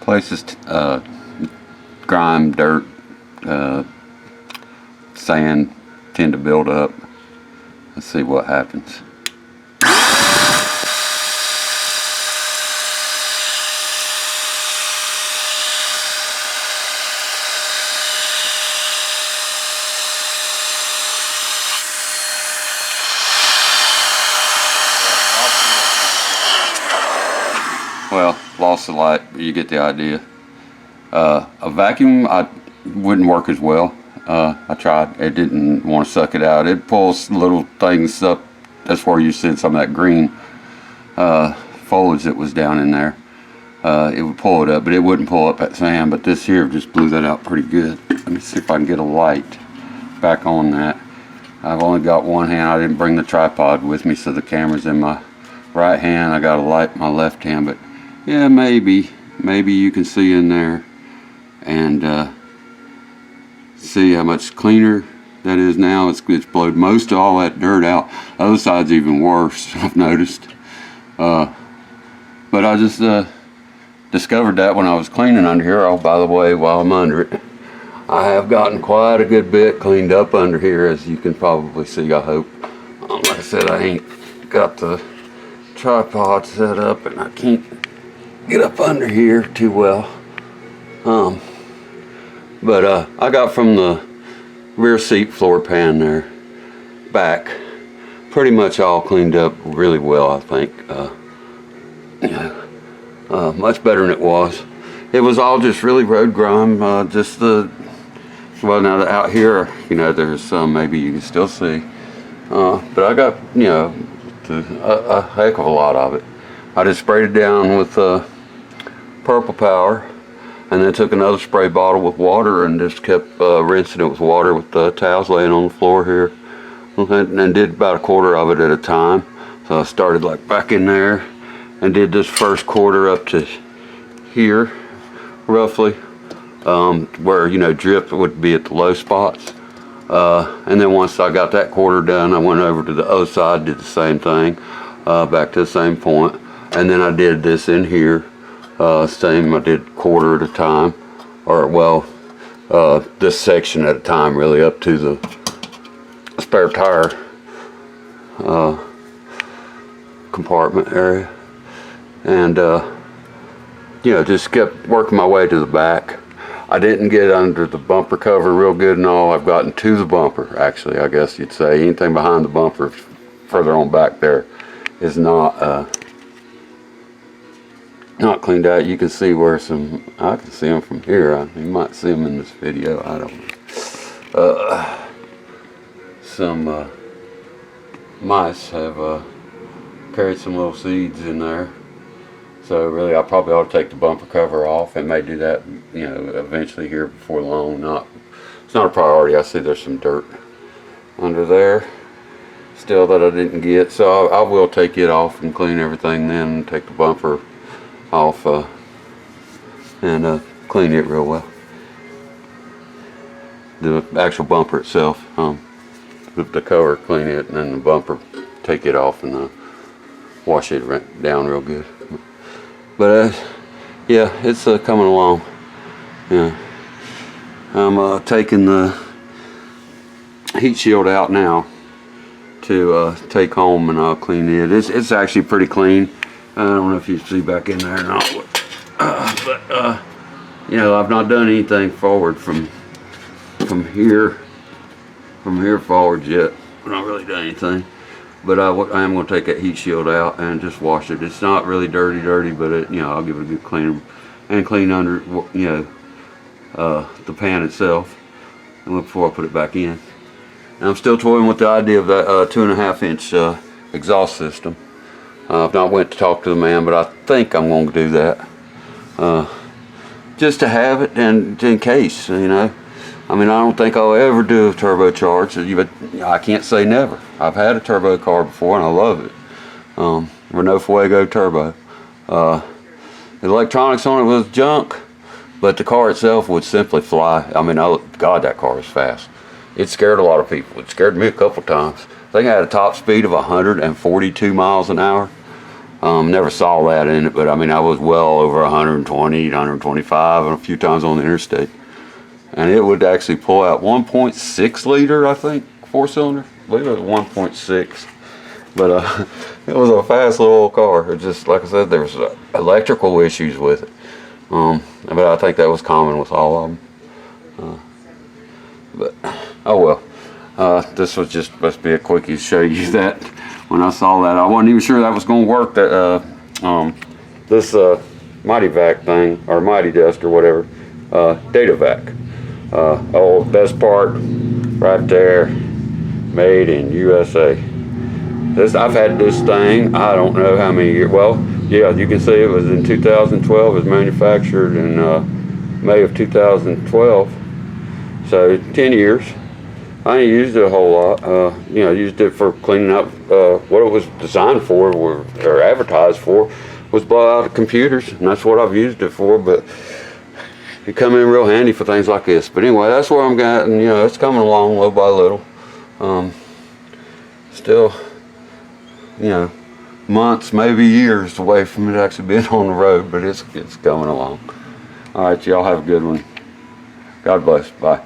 Places, grime, dirt, sand tend to build up. Let's see what happens. Well, lost the light, but you get the idea. A vacuum wouldn't work as well. I tried. It didn't want to suck it out. It pulls little things up. That's where you see some of that green foliage that was down in there. It would pull it up, but it wouldn't pull up that sand. But this here just blew that out pretty good. Let me see if I can get a light back on that. I've only got one hand. I didn't bring the tripod with me, so the camera's in my right hand. I got a light in my left hand, but yeah, maybe you can see in there and see how much cleaner that is now. It's blowed most of all that dirt out. The other side's even worse, I've noticed. But I just discovered that when I was cleaning under here. Oh, by the way, while I'm under it, I have gotten quite a good bit cleaned up under here, as you can probably see, I hope. Like I said, I ain't got the tripod set up and I can't get up under here too well. But I got from the rear seat floor pan there back pretty much all cleaned up really well, I think. Much better than it was. It was all just really road grime, just the, well, now out here, you know, there's some maybe you can still see. But I got, you know, a heck of a lot of it. I just sprayed it down with Purple Power, and then took another spray bottle with water and just kept rinsing it with water with the towels laying on the floor here, and did about a quarter of it at a time. So I started like back in there and did this first quarter up to here roughly, where, you know, drip would be at the low spots, and then once I got that quarter done, I went over to the other side, did the same thing, back to the same point, and then I did this in here. Same, I did quarter at a time, or well, this section at a time, really, up to the spare tire compartment area, and you know, just kept working my way to the back. I didn't get under the bumper cover real good and all. I've gotten to the bumper, actually, I guess you'd say. Anything behind the bumper further on back there is not cleaned out. You can see where I can see them from here. You might see them in this video, I don't know. Some mice have carried some little seeds in there. So really, I probably ought to take the bumper cover off, and may do that, you know, eventually here before long. It's not a priority. I see there's some dirt under there still that I didn't get, so I will take it off and clean everything then, and take the bumper off and clean it real well. The actual bumper itself, the cover, clean it, and then the bumper, take it off and wash it down real good. But yeah, it's coming along. Yeah, I'm taking the heat shield out now to take home, and I'll clean it. It's actually pretty clean. I don't know if you see back in there or not, but you know, I've not done anything forward from here forward yet. I've not really done anything, but I am going to take that heat shield out and just wash it. It's not really dirty, but you know, I'll give it a good clean and clean under, you know, the pan itself, and before I put it back in. And I'm still toying with the idea of that 2.5-inch exhaust system. I've not went to talk to the man, but I think I'm going to do that, just to have it, and in case, you know. I mean, I don't think I'll ever do a turbocharged, but I can't say never. I've had a turbo car before, and I love it. Renault Fuego turbo. The electronics on it was junk, but the car itself would simply fly. I mean, God, that car was fast. It scared a lot of people. It scared me a couple times. I think I had a top speed of 142 miles an hour. Never saw that in it, but I mean, I was well over 120, 125, and a few times on the interstate. And it would actually pull out 1.6 liter, I think, 4-cylinder. I believe it was 1.6. But it was a fast little car. It just, like I said, there was electrical issues with it. But I think that was common with all of them. But oh well. This was just supposed to be a quickie to show you that. When I saw that, I wasn't even sure that was going to work. That this Mighty Vac thing, or Mighty Desk or whatever, Data Vac. Oh, best part right there, made in USA. This, I've had this thing, I don't know how many years. Well, yeah, you can see it was in 2012. It was manufactured in May of 2012. So 10 years. I ain't used it a whole lot. You know, used it for cleaning up. What it was designed for, or advertised for, was blow out of computers, and that's what I've used it for. But it come in real handy for things like this. But anyway, that's where I'm at, and you know, it's coming along little by little. Still, you know, months, maybe years away from it actually being on the road, but it's coming along. All right, y'all have a good one. God bless. Bye.